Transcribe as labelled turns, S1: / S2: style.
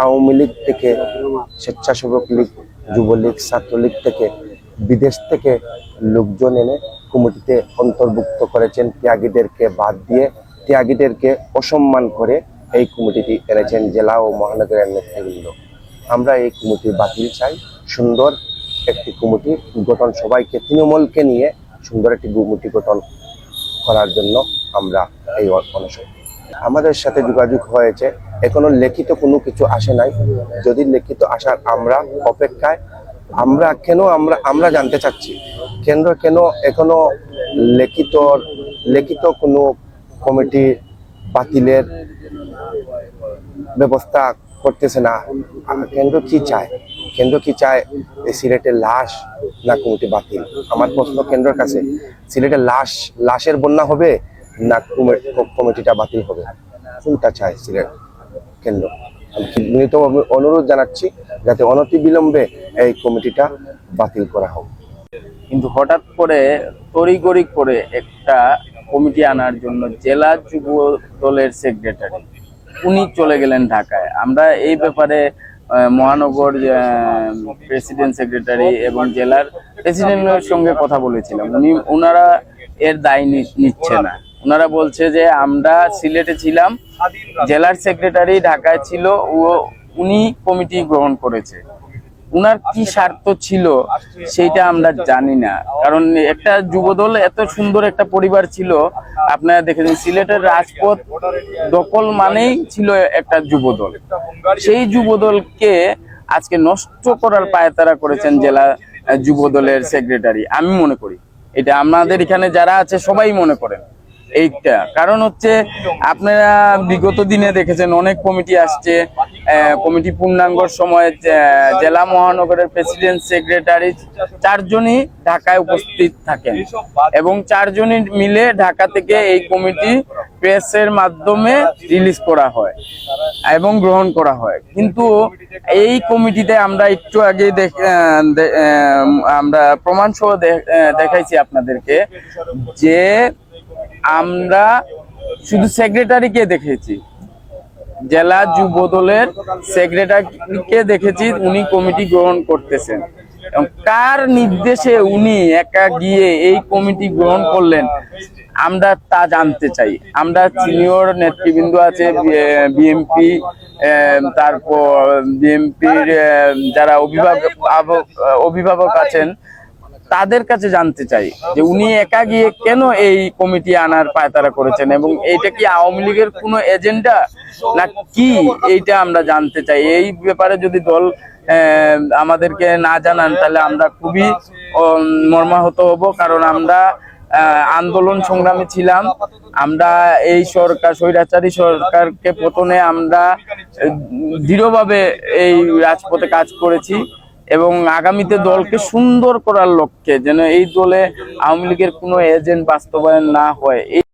S1: আওয়ামী লীগ থেকে, স্বেচ্ছাসেবক লীগ, যুবলীগ, ছাত্রলীগ থেকে, বিদেশ থেকে লোকজন এনে কমিটিতে অন্তর্ভুক্ত করেছেন। ত্যাগীদেরকে বাদ দিয়ে, ত্যাগীদেরকে অসম্মান করে এই কমিটিটি এনেছেন জেলা ও মহানগরের নেতৃবৃন্দ। আমরা এই কমিটি বাতিল চাই। সুন্দর একটি কমিটি গঠন, সবাইকে, তৃণমূলকে নিয়ে সুন্দর একটি কমিটি গঠন করার জন্য আমরা এই অনশন। আমাদের সাথে যোগাযোগ হয়েছে, এখনো লিখিত কোনো কিছু আসে নাই। যদি লিখিত আসার আমরা অপেক্ষায়। আমরা জানতে চাচ্ছি কেন্দ্র কেন এখনো লিখিত কোনো কমিটি বাতিলের ব্যবস্থা করতেছে না। কেন্দ্র কি চায়? কেন্দ্র কি চায়? সিলেটের লাশ না কমিটি বাতিল? আমার প্রশ্ন কেন্দ্রের কাছে, সিলেটের লাশের বন্যা হবে না কমিটিটা বাতিল হবে? কোনটা চায় সিলেট কেন্দ্র? আমি অনুরোধ জানাচ্ছি যাতে অনতিবিলম্বে এই কমিটিটা বাতিল করা হোক।
S2: কিন্তু হঠাৎ করে তড়িঘড়ি করে একটা কমিটি আনার জন্য জেলা যুব দলের সেক্রেটারি উনি চলে গেলেন ঢাকায়। আমরা এই ব্যাপারে মহানগর প্রেসিডেন্ট সেক্রেটারি এবং জেলার প্রেসিডেন্টের সঙ্গে কথা বলেছিলাম। ওনারা এর দায় নিচ্ছে না। ওনারা বলছে যে আমরা সিলেটে ছিলাম, জেলার সেক্রেটারি ঢাকায় ছিল, উনি কমিটি গ্রহণ করেছে। উনার কি স্বার্থ ছিল সেইটা আমরা জানি না। কারণ একটা যুবদল এত সুন্দর একটা পরিবার ছিল, আপনারা দেখেছেন সিলেটের রাজপথ দখল মানেই ছিল একটা যুবদল। সেই যুবদলকে আজকে নষ্ট করার পায়তারা করেছেন জেলা যুবদলের সেক্রেটারি। আমি মনে করি এটা আমাদের এখানে যারা আছে সবাই মনে করেন এইটা। কারণ হচ্ছে আপনারা বিগত দিনে দেখেছেন অনেক কমিটি আসছে, কমিটি পূর্ণাঙ্গর সময় জেলা মহানগরের প্রেসিডেন্ট সেক্রেটারি 4 জনই ঢাকায় উপস্থিত থাকেন এবং 4 জনই মিলে ঢাকা থেকে এই কমিটি প্রেসের মাধ্যমে রিলিজ করা হয় এবং গ্রহণ করা হয়। কিন্তু এই কমিটিতে আমরা একটু আগে আমরা প্রমাণ সহ দেখাইছি আপনাদেরকে যে আমরা শুধু সেক্রেটারিকে দেখেছি, জেলা যুব দলের সেক্রেটারিকে দেখেছি উনি কমিটি গ্রহণ করতেছেন। কার নির্দেশে উনি একা গিয়ে এই কমিটি গ্রহণ করলেন আমরা তা জানতে চাই। আমরা সিনিয়র নেতৃবৃন্দ আছে, বিএমপি, তারপর বিএমপির যারা অভিভাবক আছেন তাদের কাছে জানতে চাই যে উনি একা গিয়ে কেন এই কমিটি আনার পায়তারা করেছেন এবং এইটা কি আওয়ামী লীগের কোনো এজেন্ডা না কি, এইটা আমরা জানতে চাই। এই ব্যাপারে যদি দল আমাদেরকে না জানান তাহলে আমরা খুবই মর্মাহত হব। কারণ আমরা আন্দোলন সংগ্রামে ছিলাম, আমরা এই সরকার, স্বৈরাচারী সরকারকে পতনে আমরা দৃঢ়ভাবে এই রাজপথে কাজ করেছি এবং আগামীতে দলকে সুন্দর করার লক্ষ্যে যেন এই দলে আওয়ামী লীগের কোনো এজেন্ট বাস্তবায়ন না হয়।